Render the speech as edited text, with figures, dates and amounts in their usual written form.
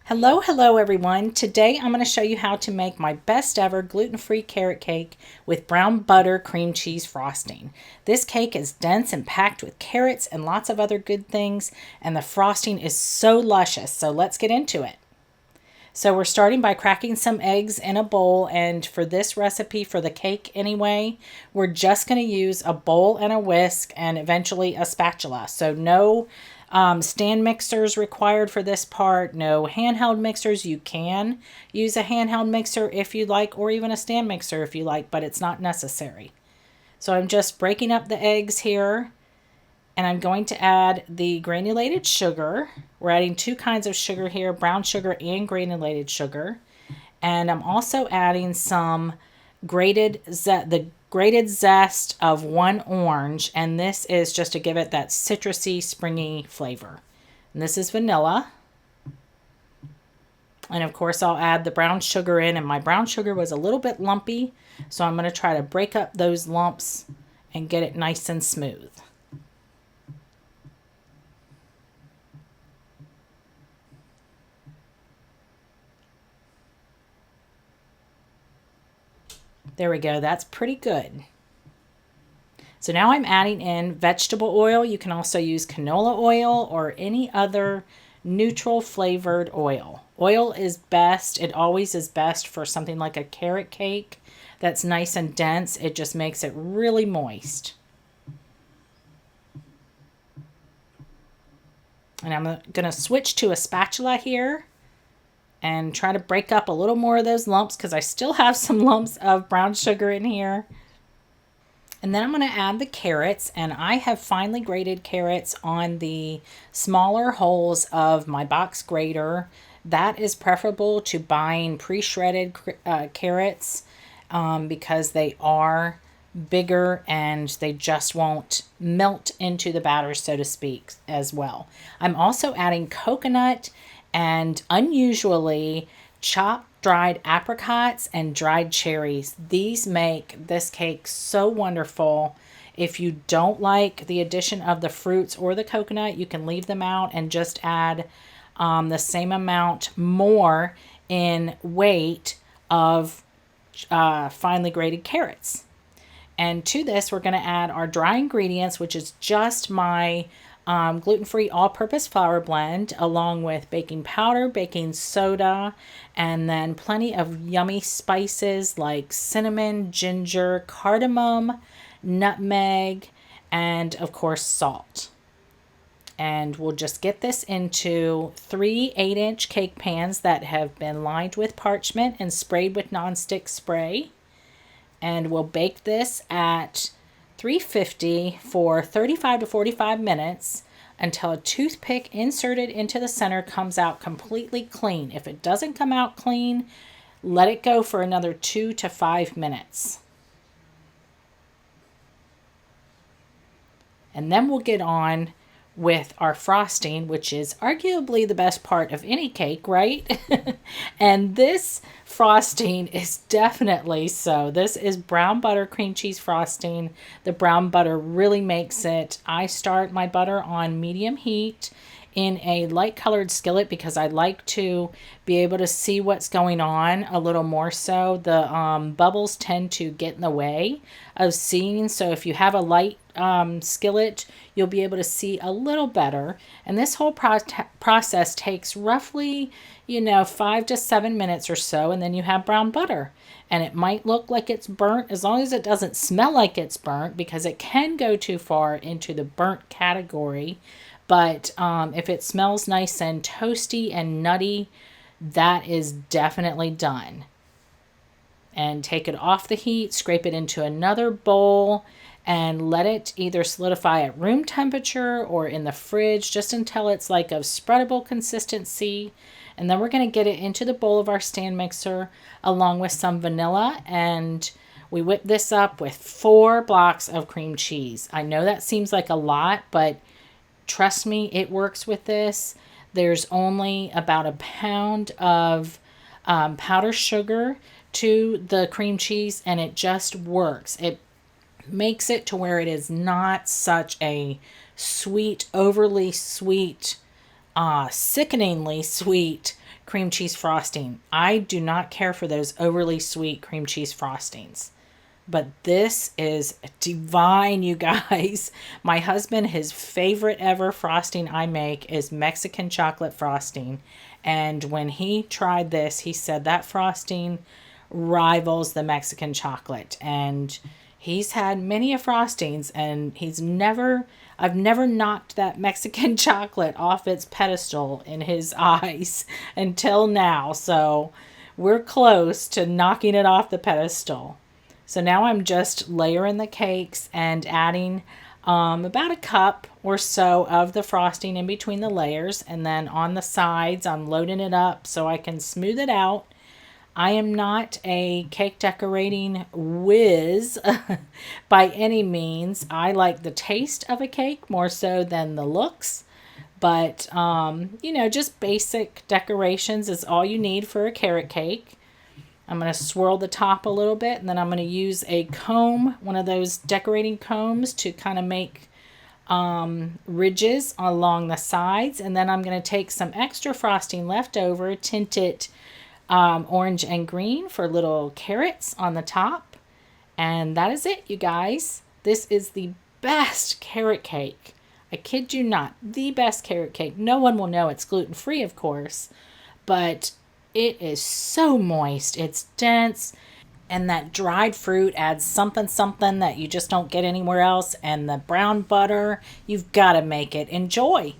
Hello everyone. Today I'm going to show you how to make my best ever gluten-free carrot cake with brown butter cream cheese frosting. This cake is dense and packed with carrots and lots of other good things, and the frosting is so luscious. So let's get into it. So we're starting by cracking some eggs in a bowl, and for this recipe, for the cake anyway, we're just going to use a bowl and a whisk and eventually a spatula. So no stand mixers required for this part, no handheld mixers. You can use a handheld mixer if you like, or even a stand mixer if you like, but it's not necessary. So I'm just breaking up the eggs here. And I'm going to add the granulated sugar. We're adding two kinds of sugar here, brown sugar and granulated sugar. And I'm also adding some the grated zest of one orange. And this is just to give it that citrusy, springy flavor. And this is vanilla. And of course, I'll add the brown sugar in. And my brown sugar was a little bit lumpy, so I'm going to try to break up those lumps and get it nice and smooth. There we go. That's pretty good. So now I'm adding in vegetable oil. You can also use canola oil or any other neutral flavored oil. Oil is best. It always is best for something like a carrot cake that's nice and dense. It just makes it really moist. And I'm going to switch to a spatula here and try to break up a little more of those lumps because I still have some lumps of brown sugar in here. And then I'm going to add the carrots, and I have finely grated carrots on the smaller holes of my box grater. That is preferable to buying pre-shredded carrots because they are bigger and they just won't melt into the batter, so to speak, as well. I'm also adding coconut and unusually chopped dried apricots and dried cherries. These make this cake so wonderful. If you don't like the addition of the fruits or the coconut, you can leave them out and just add the same amount more in weight of finely grated carrots. And to this, we're going to add our dry ingredients, which is just my gluten-free all-purpose flour blend, along with baking powder, baking soda, and then plenty of yummy spices like cinnamon, ginger, cardamom, nutmeg, and of course salt. And we'll just get this into 3 8-inch cake pans that have been lined with parchment and sprayed with nonstick spray. And we'll bake this at 350 for 35 to 45 minutes until a toothpick inserted into the center comes out completely clean. If it doesn't come out clean, let it go for another 2 to 5 minutes. And then we'll get on with our frosting, which is arguably the best part of any cake, right? And this frosting is definitely so. This is brown butter cream cheese frosting. The brown butter really makes it. I start my butter on medium heat in a light colored skillet because I like to be able to see what's going on a little more so. The bubbles tend to get in the way of seeing. So if you have a light skillet, you'll be able to see a little better. And this whole process takes roughly, 5 to 7 minutes or so. And then you have brown butter. And it might look like it's burnt as long as it doesn't smell like it's burnt, because it can go too far into the burnt category. But if it smells nice and toasty and nutty, that is definitely done. And take it off the heat, scrape it into another bowl, and let it either solidify at room temperature or in the fridge just until it's like a spreadable consistency. And then we're going to get it into the bowl of our stand mixer along with some vanilla, and we whip this up with 4 blocks of cream cheese. I know that seems like a lot, but trust me, it works with this. There's only about a pound of powdered sugar to the cream cheese, and it just works. It makes it to where it is not such a sweet, overly sweet, sickeningly sweet cream cheese frosting. I do not care for those overly sweet cream cheese frostings. But this is divine, you guys. My husband, his favorite ever frosting I make is Mexican chocolate frosting. And when he tried this, he said that frosting rivals the Mexican chocolate. And he's had many a frostings, and I've never knocked that Mexican chocolate off its pedestal in his eyes until now. So we're close to knocking it off the pedestal. So now I'm just layering the cakes and adding about a cup or so of the frosting in between the layers. And then on the sides, I'm loading it up so I can smooth it out. I am not a cake decorating whiz by any means. I like the taste of a cake more so than the looks. But, just basic decorations is all you need for a carrot cake. I'm going to swirl the top a little bit, and then I'm going to use a comb, one of those decorating combs, to kind of make ridges along the sides. And then I'm going to take some extra frosting left over, tint it orange and green for little carrots on the top. And that is it, you guys. This is the best carrot cake. I kid you not, the best carrot cake. No one will know it's gluten-free, of course, but it is so moist. It's dense, and that dried fruit adds something that you just don't get anywhere else. And the brown butter, you've got to make it. Enjoy.